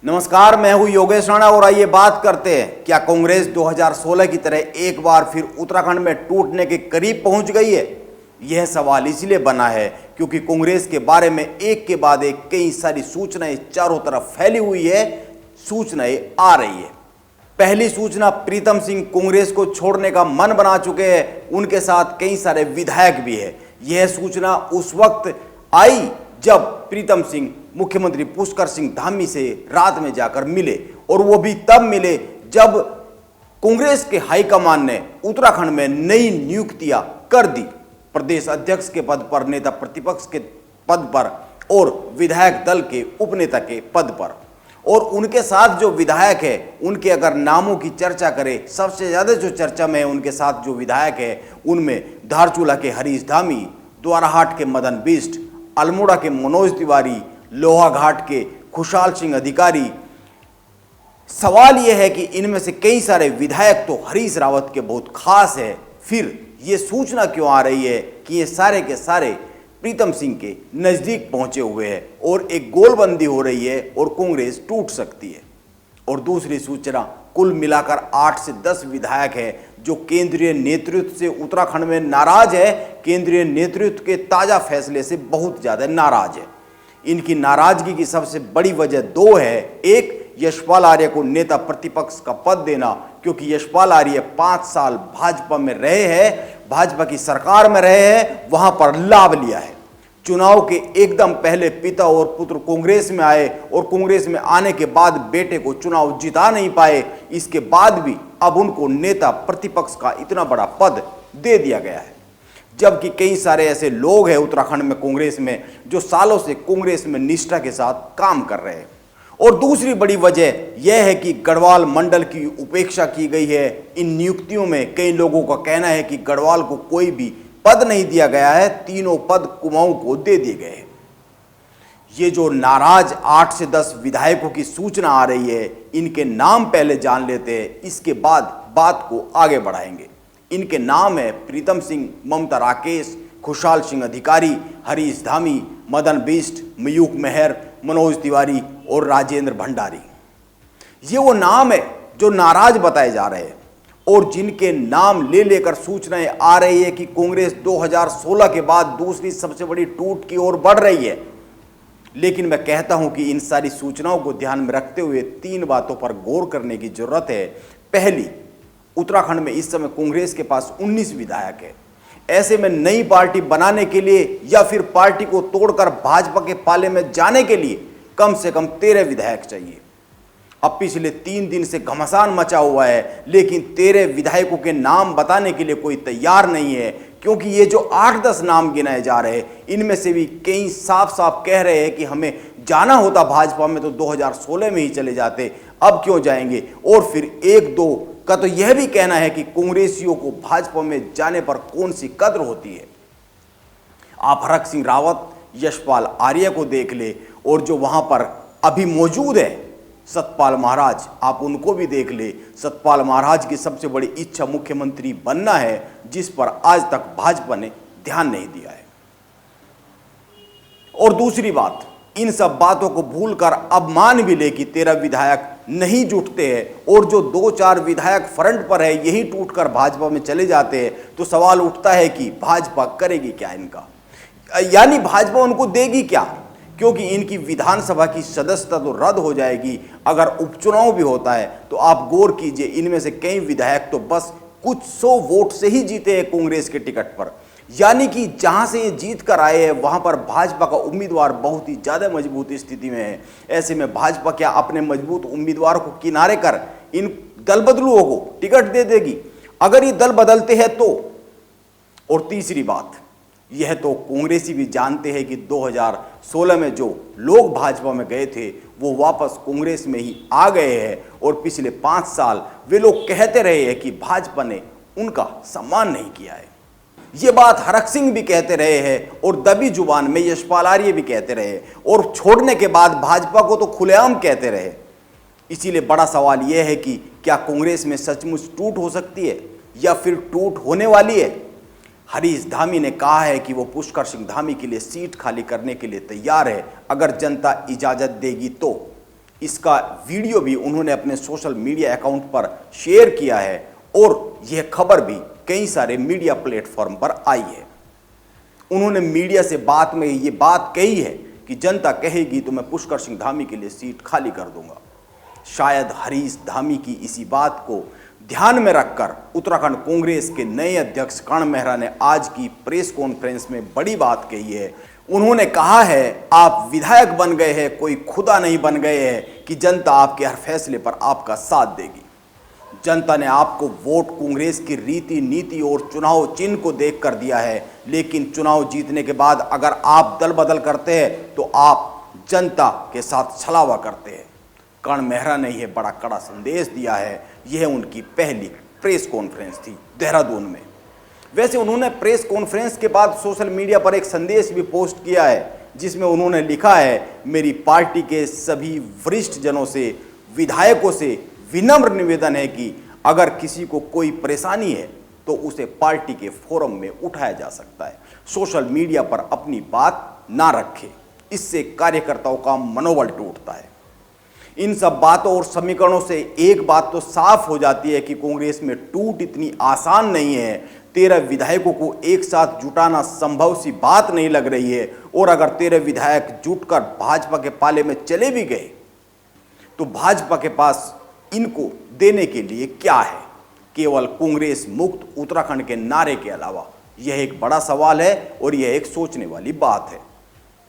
नमस्कार, मैं हूं योगेश राणा और आइए बात करते हैं, क्या कांग्रेस 2016 की तरह एक बार फिर उत्तराखंड में टूटने के करीब पहुंच गई है। यह सवाल इसलिए बना है क्योंकि कांग्रेस के बारे में एक के बाद एक कई सारी सूचनाएं चारों तरफ फैली हुई है, सूचनाएं आ रही है। पहली सूचना, प्रीतम सिंह कांग्रेस को छोड़ने का मन बना चुके हैं, उनके साथ कई सारे विधायक भी है। यह सूचना उस वक्त आई जब प्रीतम सिंह मुख्यमंत्री पुष्कर सिंह धामी से रात में जाकर मिले, और वो भी तब मिले जब कांग्रेस के हाईकमान ने उत्तराखंड में नई नियुक्तियां कर दी, प्रदेश अध्यक्ष के पद पर, नेता प्रतिपक्ष के पद पर और विधायक दल के उपनेता के पद पर। और उनके साथ जो विधायक है, उनके अगर नामों की चर्चा करें, सबसे ज्यादा जो चर्चा में है उनके साथ जो विधायक है उनमें धारचूला के हरीश धामी, द्वाराहाट के मदन बिष्ट, अल्मोड़ा के मनोज तिवारी, लोहाघाट के खुशहाल सिंह अधिकारी। सवाल यह है कि इनमें से कई सारे विधायक तो हरीश रावत के बहुत खास है, फिर यह सूचना क्यों आ रही है कि ये सारे के सारे प्रीतम सिंह के नजदीक पहुंचे हुए हैं और एक गोलबंदी हो रही है और कांग्रेस टूट सकती है। और दूसरी सूचना, कुल मिलाकर 8 से 10 विधायक है जो केंद्रीय नेतृत्व से उत्तराखंड में नाराज है, केंद्रीय नेतृत्व के ताजा फैसले से बहुत ज्यादा नाराज है। इनकी नाराजगी की सबसे बड़ी वजह दो है। एक, यशपाल आर्य को नेता प्रतिपक्ष का पद देना, क्योंकि यशपाल आर्य 5 साल भाजपा में रहे हैं, भाजपा की सरकार में रहे हैं, वहां पर लाभ लिया है। चुनाव के एकदम पहले पिता और पुत्र कांग्रेस में आए और कांग्रेस में आने के बाद बेटे को चुनाव जिता नहीं पाए, इसके बाद भी अब उनको नेता प्रतिपक्ष का इतना बड़ा पद दे दिया गया है। जबकि कई सारे ऐसे लोग हैं उत्तराखंड में कांग्रेस में जो सालों से कांग्रेस में निष्ठा के साथ काम कर रहे हैं। और दूसरी बड़ी वजह यह है कि गढ़वाल मंडल की उपेक्षा की गई है। इन नियुक्तियों में कई लोगों का कहना है कि गढ़वाल को कोई भी पद नहीं दिया गया है, तीनों पद कुमाऊं को दे दिए गए हैं। ये जो नाराज 8 से 10 विधायकों की सूचना आ रही है, इनके नाम पहले जान लेते हैं, इसके बाद बात को आगे बढ़ाएंगे। इनके नाम है प्रीतम सिंह, ममता राकेश, खुशहाल सिंह अधिकारी, हरीश धामी, मदन बिष्ट, मयूख मेहर, मनोज तिवारी और राजेंद्र भंडारी। ये वो नाम है जो नाराज बताए जा रहे हैं और जिनके नाम ले लेकर सूचनाएं आ रही है कि कांग्रेस 2016 के बाद दूसरी सबसे बड़ी टूट की ओर बढ़ रही है। लेकिन मैं कहता हूं कि इन सारी सूचनाओं को ध्यान में रखते हुए 3 बातों पर गौर करने की जरूरत है। पहली, उत्तराखंड में इस समय कांग्रेस के पास 19 विधायक है। ऐसे में नई पार्टी बनाने के लिए या फिर पार्टी को तोड़कर भाजपा के पाले में जाने के लिए कम से कम 13 विधायक चाहिए। अब पिछले 3 दिन से घमासान मचा हुआ है, लेकिन 13 विधायकों के नाम बताने के लिए कोई तैयार नहीं है, क्योंकि ये जो 8-10 नाम गिनाए जा रहे हैं, इनमें से भी कई साफ साफ कह रहे हैं कि हमें जाना होता भाजपा में तो 2016 में ही चले जाते, अब क्यों जाएंगे। और फिर 1-2 का तो यह भी कहना है कि कांग्रेसियों को भाजपा में जाने पर कौन सी कद्र होती है। आप हरक सिंह रावत, यशपाल आर्य को देख ले, और जो वहां पर अभी मौजूद है सतपाल महाराज, आप उनको भी देख ले। सतपाल महाराज की सबसे बड़ी इच्छा मुख्यमंत्री बनना है, जिस पर आज तक भाजपा ने ध्यान नहीं दिया है। और दूसरी बात, इन सब बातों को भूलकर अब मान भी ले कि 13 विधायक नहीं जुटते हैं और जो 2-4 विधायक फ्रंट पर है यही टूटकर भाजपा में चले जाते हैं, तो सवाल उठता है कि भाजपा करेगी क्या इनका, यानी भाजपा उनको देगी क्या, क्योंकि इनकी विधानसभा की सदस्यता तो रद्द हो जाएगी। अगर उपचुनाव भी होता है तो आप गौर कीजिए, इनमें से कई विधायक तो बस कुछ 100 वोट से ही जीते हैं कांग्रेस के टिकट पर, यानी कि जहां से ये जीत कर आए हैं वहां पर भाजपा का उम्मीदवार बहुत ही ज्यादा मजबूत स्थिति में है। ऐसे में भाजपा क्या अपने मजबूत उम्मीदवार को किनारे कर इन दल बदलुओं को टिकट दे देगी अगर ये दल बदलते हैं तो। और तीसरी बात, यह तो कांग्रेसी भी जानते हैं कि 2016 में जो लोग भाजपा में गए थे वो वापस कांग्रेस में ही आ गए हैं, और पिछले 5 साल वे लोग कहते रहे हैं कि भाजपा ने उनका सम्मान नहीं किया है। ये बात हरक सिंह भी कहते रहे हैं और दबी जुबान में यशपाल आर्य भी कहते रहे, और छोड़ने के बाद भाजपा को तो खुलेआम कहते रहे। इसीलिए बड़ा सवाल यह है कि क्या कांग्रेस में सचमुच टूट हो सकती है या फिर टूट होने वाली है। हरीश धामी ने कहा है कि वो पुष्कर सिंह धामी के लिए सीट खाली करने के लिए तैयार है अगर जनता इजाजत देगी तो। इसका वीडियो भी उन्होंने अपने सोशल मीडिया अकाउंट पर शेयर किया है और यह खबर भी कई सारे मीडिया प्लेटफॉर्म पर आई है। उन्होंने मीडिया से बात में ये बात कही है कि जनता कहेगी तो मैं पुष्कर सिंह धामी के लिए सीट खाली कर दूंगा। शायद हरीश धामी की इसी बात को ध्यान में रखकर उत्तराखंड कांग्रेस के नए अध्यक्ष कर्ण मेहरा ने आज की प्रेस कॉन्फ्रेंस में बड़ी बात कही है। उन्होंने कहा है, आप विधायक बन गए हैं, कोई खुदा नहीं बन गए हैं कि जनता आपके हर फैसले पर आपका साथ देगी। जनता ने आपको वोट कांग्रेस की रीति नीति और चुनाव चिन्ह को देखकर दिया है, लेकिन चुनाव जीतने के बाद अगर आप दल बदल करते हैं तो आप जनता के साथ छलावा करते हैं। कर्ण मेहरा ने यह बड़ा कड़ा संदेश दिया है। यह उनकी पहली प्रेस कॉन्फ्रेंस थी देहरादून में। वैसे उन्होंने प्रेस कॉन्फ्रेंस के बाद सोशल मीडिया पर एक संदेश भी पोस्ट किया है, जिसमें उन्होंने लिखा है, मेरी पार्टी के सभी वरिष्ठ जनों से, विधायकों से विनम्र निवेदन है कि अगर किसी को कोई परेशानी है तो उसे पार्टी के फोरम में उठाया जा सकता है। सोशल मीडिया पर अपनी बात ना रखे, इससे कार्यकर्ताओं का मनोबल टूटता है। इन सब बातों और समीकरणों से एक बात तो साफ हो जाती है कि कांग्रेस में टूट इतनी आसान नहीं है। 13 विधायकों को एक साथ जुटाना संभव सी बात नहीं लग रही है, और अगर 13 विधायक जुटकर भाजपा के पाले में चले भी गए तो भाजपा के पास इनको देने के लिए क्या है? केवल कांग्रेस मुक्त उत्तराखंड के नारे के अलावा। यह एक बड़ा सवाल है और यह एक सोचने वाली बात है,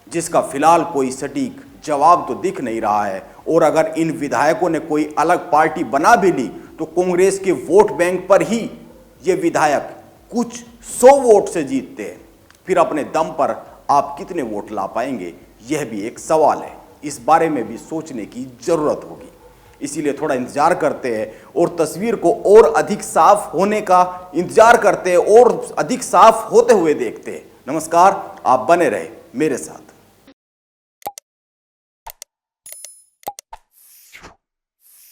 जिसका फिलहाल कोई सटीक जवाब तो दिख नहीं रहा है। और अगर इन विधायकों ने कोई अलग पार्टी बना भी ली तो कांग्रेस के वोट बैंक पर ही ये विधायक कुछ 100 वोट से जीतते हैं। फिर अपने दम पर आप कितने वोट ला पाएंगे, यह भी एक सवाल है। इस बारे में भी सोचने की जरूरत होगी। इसीलिए थोड़ा इंतजार करते हैं और तस्वीर को और अधिक साफ होने का इंतजार करते हैं और अधिक साफ होते हुए देखते हैं। नमस्कार, आप बने रहे मेरे साथ।